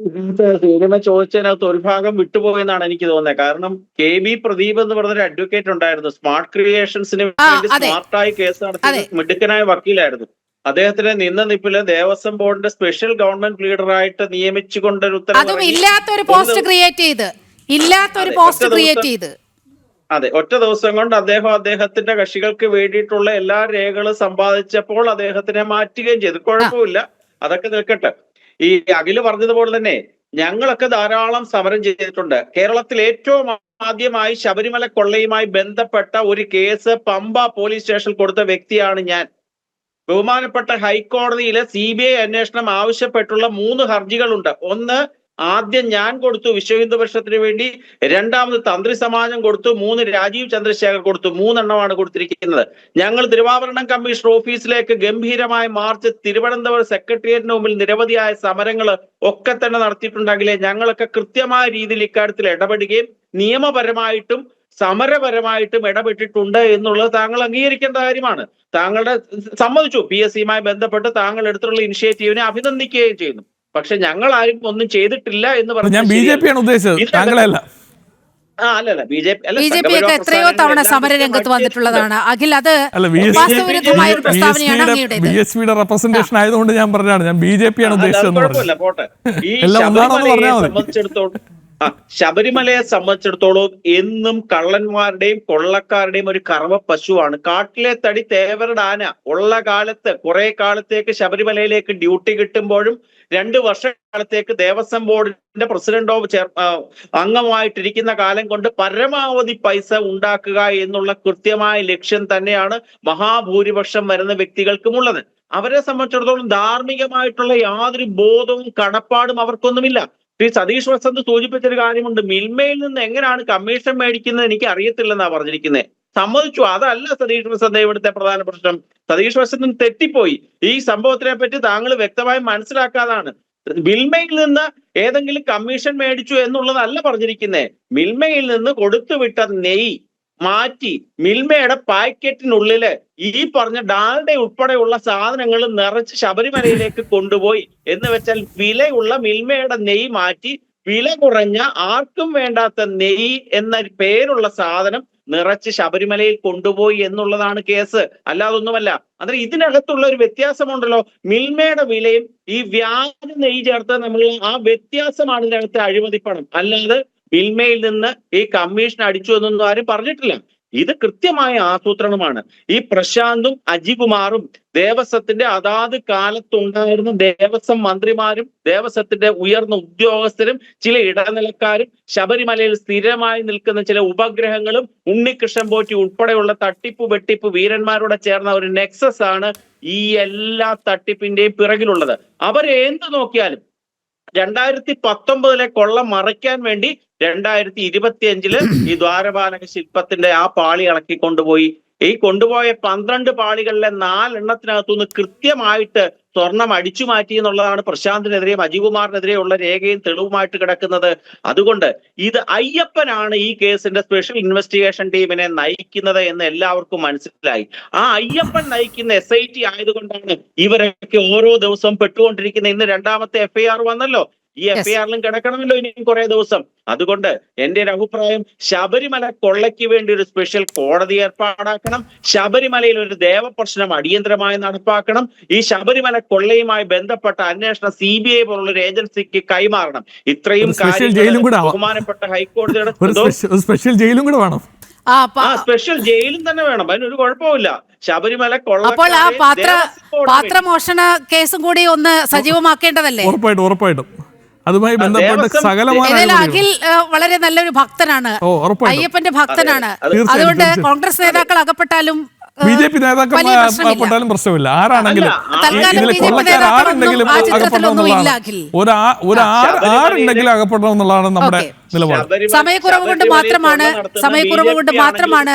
ഇതിനകത്ത് സിനിമ ചോദിച്ചതിനകത്ത് ഒരു ഭാഗം വിട്ടുപോയെന്നാണ് എനിക്ക് തോന്നുന്നത്. കാരണം KB പ്രദീപ് എന്ന് പറഞ്ഞൊരു അഡ്വക്കേറ്റ് ഉണ്ടായിരുന്നു. സ്മാർട്ട് ക്രിയേഷൻസിന് വേണ്ടി അതെ സ്മാർട്ടായി കേസ് അതെ നടത്തിയ മിടുക്കനായ വക്കീലായിരുന്നു. അദ്ദേഹത്തിന് നിപ്പില് ദേവസ്വം ബോർഡിന്റെ സ്പെഷ്യൽ ഗവൺമെന്റ് ലീഡറായിട്ട് നിയമിച്ചുകൊണ്ടൊരു അതും ഉത്തരവിറങ്ങി. ഇല്ലാത്തൊരു ഒരു പോസ്റ്റ് ദിവസം ക്രിയേറ്റ് ചെയ്ത് ഇല്ലാത്തൊരു അതെ ഒറ്റ പോസ്റ്റ് ക്രിയേറ്റ് ദിവസം ചെയ്ത് അതെ ഒറ്റ ദിവസം കൊണ്ട് അദ്ദേഹത്തിന്റെ കക്ഷികൾക്ക് വേണ്ടിയിട്ടുള്ള എല്ലാ രേഖകളും സമ്പാദിച്ചപ്പോൾ അദ്ദേഹത്തിനെ മാറ്റുകയും ചെയ്തു. ആ കുഴപ്പമില്ല, അതൊക്കെ നിൽക്കട്ടെ. ഈ അഖില് പറഞ്ഞതുപോലെ തന്നെ ഞങ്ങളൊക്കെ ധാരാളം സമരം ചെയ്തിട്ടുണ്ട്. കേരളത്തിൽ ഏറ്റവും ആദ്യമായി ശബരിമല കൊള്ളയുമായി ബന്ധപ്പെട്ട ഒരു കേസ് പമ്പ പോലീസ് സ്റ്റേഷനിൽ കൊടുത്ത വ്യക്തിയാണ് ഞാൻ. ബഹുമാനപ്പെട്ട ഹൈക്കോടതിയിലെ CBI അന്വേഷണം ആവശ്യപ്പെട്ടുള്ള 3 ഹർജികളുണ്ട്. ഒന്ന് ആദ്യം ഞാൻ കൊടുത്തു വിശ്വ ഹിന്ദു പരിഷത്തിന് വേണ്ടി, രണ്ടാമത് തന്ത്രി സമാജം കൊടുത്തു, 3 രാജീവ് ചന്ദ്രശേഖർ കൊടുത്തു. 3 എണ്ണമാണ് കൊടുത്തിരിക്കുന്നത്. ഞങ്ങൾ തിരുവാഭരണം കമ്മീഷണർ ഓഫീസിലേക്ക് ഗംഭീരമായ മാർച്ച്, തിരുവനന്തപുരം സെക്രട്ടേറിയറ്റിന് മുമ്പിൽ നിരവധിയായ സമരങ്ങൾ ഒക്കെ തന്നെ നടത്തിയിട്ടുണ്ടെങ്കിലേ ഞങ്ങളൊക്കെ കൃത്യമായ രീതിയിൽ ഇക്കാര്യത്തിൽ ഇടപെടുകയും നിയമപരമായിട്ടും സമരപരമായിട്ടും ഇടപെട്ടിട്ടുണ്ട് എന്നുള്ളത് താങ്കൾ അംഗീകരിക്കേണ്ട കാര്യമാണ്. താങ്കളുടെ സമ്മതിച്ചു, PSCയുമായി ബന്ധപ്പെട്ട് താങ്കൾ എടുത്തിട്ടുള്ള ഇനിഷ്യേറ്റീവിനെ അഭിനന്ദിക്കുകയും ചെയ്യുന്നു. പക്ഷെ ഞങ്ങൾ ആരും ഒന്നും ചെയ്തിട്ടില്ല എന്ന് ഞാൻ പറഞ്ഞാൽ BJP ആണ് ഉദ്ദേശിച്ചത്, താങ്കളല്ല. അല്ലല്ല BJP അല്ല, BJP ഒക്കെ എത്രയോ തവണ സമരരംഗത്ത് വന്നിട്ടുള്ളതാണ് അഖിൽ. അത് അല്ല, വാസ്തവവിരുദ്ധമായ ഒരു പ്രസ്താവനയാണ് അങ്ങയുടേത്. BSPയുടെ റെപ്രസെന്റേഷൻ ആയതുകൊണ്ട് ഞാൻ പറഞ്ഞതാണ്, ഞാൻ BJP ആണ് ഉദ്ദേശിച്ചതെന്ന് പറഞ്ഞു. കുഴപ്പമില്ല, പോട്ടെ. ഈ എല്ലാം ഒന്നാണെന്ന് പറഞ്ഞാൽ മതി. ശബരിമലയെ സംബന്ധിച്ചിടത്തോളം എന്നും കള്ളന്മാരുടെയും കൊള്ളക്കാരുടെയും ഒരു കറവ പശുവാണ്. കാട്ടിലെ തടി തേവരുടെ ആന. ഉള്ള കാലത്ത് കുറെ കാലത്തേക്ക് ശബരിമലയിലേക്ക് ഡ്യൂട്ടി കിട്ടുമ്പോഴും 2 വർഷക്കാലത്തേക്ക് ദേവസ്വം ബോർഡിന്റെ പ്രസിഡന്റ് അംഗമായിട്ടിരിക്കുന്ന കാലം കൊണ്ട് പരമാവധി പൈസ ഉണ്ടാക്കുക എന്നുള്ള കൃത്യമായ ലക്ഷ്യം തന്നെയാണ് മഹാഭൂരിപക്ഷം വരുന്ന വ്യക്തികൾക്കുമുള്ളത്. അവരെ സംബന്ധിച്ചിടത്തോളം ധാർമ്മികമായിട്ടുള്ള യാതൊരു ബോധവും കടപ്പാടും അവർക്കൊന്നുമില്ല. ശ്രീ സതീഷ് വസന്ത് സൂചിപ്പിച്ചൊരു കാര്യമുണ്ട്, മിൽമയിൽ നിന്ന് എങ്ങനെയാണ് കമ്മീഷൻ മേടിക്കുന്നത് എനിക്ക് അറിയത്തില്ലെന്നാ പറഞ്ഞിരിക്കുന്നത്. സമ്മതിച്ചു, അതല്ല സതീഷ് വസന്ത് ഇവിടുത്തെ പ്രധാന പ്രശ്നം. സതീഷ് വസന്ത് തെറ്റിപ്പോയി. ഈ സംഭവത്തിനെ പറ്റി താങ്കൾ വ്യക്തമായി മനസ്സിലാക്കാതാണ്. മിൽമയിൽ നിന്ന് ഏതെങ്കിലും കമ്മീഷൻ മേടിച്ചു എന്നുള്ളതല്ല പറഞ്ഞിരിക്കുന്നത്. മിൽമയിൽ നിന്ന് കൊടുത്തുവിട്ട നെയ്യ് മാറ്റി മിൽമയുടെ പാക്കറ്റിനുള്ളില് ഈ പറഞ്ഞ ഡാൽഡ ഉൾപ്പെടെയുള്ള സാധനങ്ങൾ നിറച്ച് ശബരിമലയിലേക്ക് കൊണ്ടുപോയി എന്ന് വെച്ചാൽ വിലയുള്ള മിൽമയുടെ നെയ്യ് മാറ്റി വില കുറഞ്ഞ ആർക്കും വേണ്ടാത്ത നെയ്യ് എന്ന പേരുള്ള സാധനം നിറച്ച് ശബരിമലയിൽ കൊണ്ടുപോയി എന്നുള്ളതാണ് കേസ്, അല്ലാതൊന്നുമല്ല. അന്നേരം ഇതിനകത്തുള്ള ഒരു വ്യത്യാസമുണ്ടല്ലോ. മിൽമയുടെ വിലയും ഈ വ്യാജ നെയ്യ് ചേർത്ത് നമ്മൾ ആ വ്യത്യാസമാണ് ഇതിനകത്ത് അഴിമതിപ്പണം. അല്ലാതെ മിൽമയിൽ നിന്ന് ഈ കമ്മീഷൻ അടിച്ചു എന്നൊന്നും ആരും പറഞ്ഞിട്ടില്ല. ഇത് കൃത്യമായ ആസൂത്രണമാണ്. ഈ പ്രശാന്തും അജികുമാറും ദേവസ്വത്തിന്റെ അതാത് കാലത്തുണ്ടായിരുന്ന ദേവസ്വം മന്ത്രിമാരും ദേവസ്വത്തിന്റെ ഉയർന്ന ഉദ്യോഗസ്ഥരും ചില ഇടനിലക്കാരും ശബരിമലയിൽ സ്ഥിരമായി നിൽക്കുന്ന ചില ഉപഗ്രഹങ്ങളും ഉണ്ണികൃഷ്ണൻ പോറ്റി ഉൾപ്പെടെയുള്ള തട്ടിപ്പ് വെട്ടിപ്പ് വീരന്മാരോട് ചേർന്ന ഒരു നെക്സസ് ആണ് ഈ എല്ലാ തട്ടിപ്പിന്റെയും പിറകിലുള്ളത്. അവരെ എന്ത് നോക്കിയാലും 2019 കൊള്ള മറയ്ക്കാൻ വേണ്ടി 2025 ഈ ദ്വാരപാലക ശില്പത്തിന്റെ ആ പാളി ഇളക്കി കൊണ്ടുപോയി. ഈ കൊണ്ടുപോയ 12 പാളികളിലെ 4 എണ്ണത്തിനകത്തുനിന്ന് കൃത്യമായിട്ട് സ്വർണം അടിച്ചു മാറ്റി എന്നുള്ളതാണ് പ്രശാന്തിനെതിരെയും അജികുമാറിനെതിരെയും ഉള്ള രേഖയും തെളിവുമായിട്ട് കിടക്കുന്നത്. അതുകൊണ്ട് ഇത് അയ്യപ്പനാണ് ഈ കേസിന്റെ സ്പെഷ്യൽ ഇൻവെസ്റ്റിഗേഷൻ ടീമിനെ നയിക്കുന്നത് എന്ന് എല്ലാവർക്കും മനസ്സിലായി. ആ അയ്യപ്പൻ നയിക്കുന്ന SIT ആയതുകൊണ്ടാണ് ഇവരൊക്കെ ഓരോ ദിവസവും പെട്ടുകൊണ്ടിരിക്കുന്നത്. ഇന്ന് 2ാമത്തെ FIR വന്നല്ലോ. ഈ FIRലും കിടക്കണമല്ലോ ഇനിയും കുറെ ദിവസം. അതുകൊണ്ട് എന്റെ ഒരു അഭിപ്രായം, ശബരിമല കൊള്ളയ്ക്ക് വേണ്ടി ഒരു സ്പെഷ്യൽ കോടതി ഏർപ്പാടാക്കണം. ശബരിമലയിൽ ഒരു ദേവപ്രശ്നം അടിയന്തരമായി നടപ്പാക്കണം. ഈ ശബരിമല കൊള്ളയുമായി ബന്ധപ്പെട്ട അന്വേഷണം CBI പോലുള്ള ഒരു ഏജൻസിക്ക് കൈമാറണം. ഇത്രയും ബഹുമാനപ്പെട്ട ഹൈക്കോടതിയുടെ സ്പെഷ്യൽ ജയിലും കൂടെ വേണം. സ്പെഷ്യൽ ജയിലും തന്നെ വേണം, അതിനൊരു കുഴപ്പമില്ല. ശബരിമല കൊള്ള. അപ്പോൾ ആ പാത്രമോഷണ കേസും കൂടി ഒന്ന് സജീവമാക്കേണ്ടതല്ലേ? ഉറപ്പായിട്ടും അതുമായി ബന്ധപ്പെട്ട് സകലമായ അഖിൽ വളരെ നല്ലൊരു ഭക്തനാണ്, അയ്യപ്പന്റെ ഭക്തനാണ്. അതുകൊണ്ട് കോൺഗ്രസ് നേതാക്കൾ അകപ്പെട്ടാലും BJP നേതാക്കന്മാരും പ്രശ്നമില്ല. ആരാണെങ്കിലും ആരുണ്ടെങ്കിലും അകപ്പെടണം എന്നുള്ളതാണ് നമ്മുടെ നിലപാട്. സമയക്കുറവ് കൊണ്ട് മാത്രമാണ്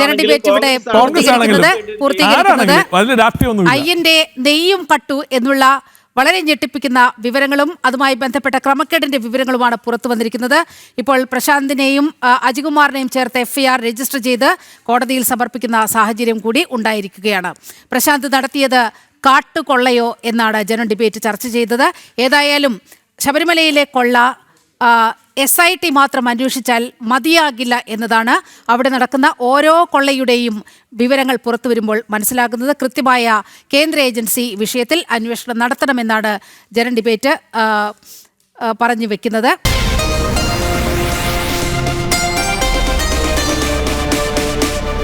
ജന ഡിബേറ്റ് ഇവിടെ പൂർത്തീകരിക്കുന്നത്. അയ്യന്റെ നെയ്യും കട്ടു എന്നുള്ള വളരെ ഞെട്ടിപ്പിക്കുന്ന വിവരങ്ങളും അതുമായി ബന്ധപ്പെട്ട ക്രമക്കേടിന്റെ വിവരങ്ങളുമാണ് പുറത്തു വന്നിരിക്കുന്നത്. ഇപ്പോൾ പ്രശാന്തിനെയും അജികുമാറിനെയും ചേർത്ത് FIR രജിസ്റ്റർ ചെയ്ത് കോടതിയിൽ സമർപ്പിക്കുന്ന സാഹചര്യം കൂടി ഉണ്ടായിരിക്കുകയാണ്. പ്രശാന്ത് നടത്തിയത് കാട്ടുകൊള്ളയോ എന്നാണ് ജനം ഡിബേറ്റ് ചർച്ച ചെയ്തത്. ഏതായാലും ശബരിമലയിലെ കൊള്ള SIT മാത്രം അന്വേഷിച്ചാൽ മതിയാകില്ല എന്നതാണ് അവിടെ നടക്കുന്ന ഓരോ കൊള്ളയുടെയും വിവരങ്ങൾ പുറത്തു വരുമ്പോൾ മനസ്സിലാകുന്നത്. കൃത്യമായ കേന്ദ്ര ഏജൻസി വിഷയത്തിൽ അന്വേഷണം നടത്തണമെന്നാണ് ജനൻ ഡിബേറ്റ് പറഞ്ഞു വെക്കുന്നത്.